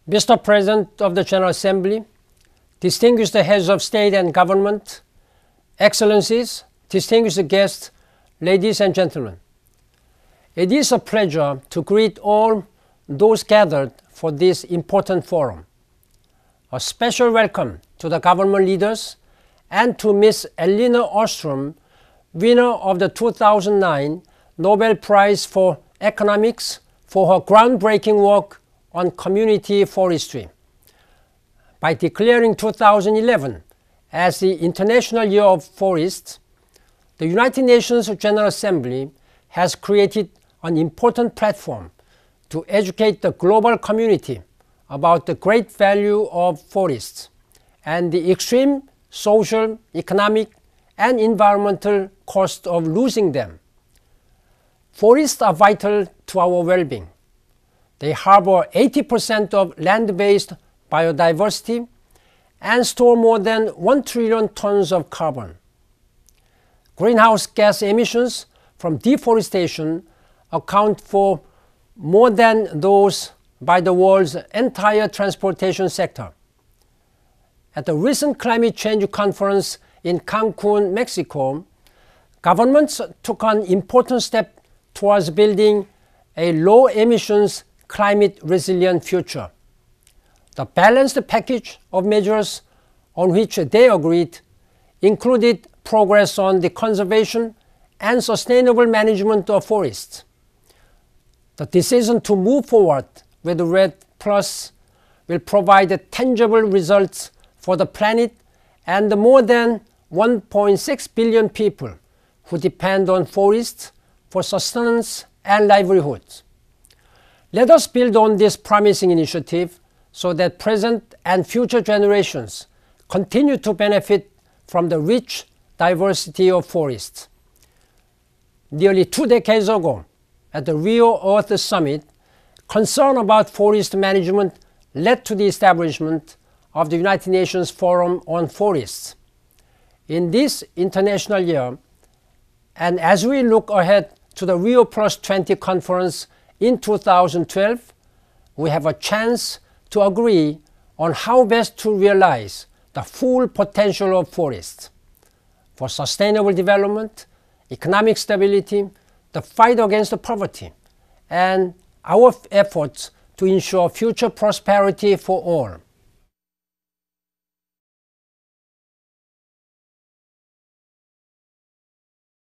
Mr. President of the General Assembly, distinguished heads of state and government, excellencies, distinguished guests, ladies and gentlemen. It is a pleasure to greet all those gathered for this important forum. A special welcome to the government leaders and to Ms. Elinor Ostrom, winner of the 2009 Nobel Prize for Economics for her groundbreaking work on community forestry. By declaring 2011 as the International Year of Forests, the United Nations General Assembly has created an important platform to educate the global community about the great value of forests and the extreme social, economic, and environmental cost of losing them. Forests are vital to our well-being. They harbor 80% of land-based biodiversity and store more than 1 trillion tons of carbon. Greenhouse gas emissions from deforestation account for more than those by the world's entire transportation sector. At the recent climate change conference in Cancun, Mexico, governments took an important step towards building a low-emissions, climate-resilient future. The balanced package of measures on which they agreed included progress on the conservation and sustainable management of forests. The decision to move forward with the REDD+ will provide tangible results for the planet and the more than 1.6 billion people who depend on forests for sustenance and livelihoods. Let us build on this promising initiative so that present and future generations continue to benefit from the rich diversity of forests. Nearly 2 decades ago, at the Rio Earth Summit, concern about forest management led to the establishment of the United Nations Forum on Forests. In this international year, and as we look ahead to the Rio +20 conference in 2012, we have a chance to agree on how best to realize the full potential of forests for sustainable development, economic stability, the fight against poverty, and our efforts to ensure future prosperity for all.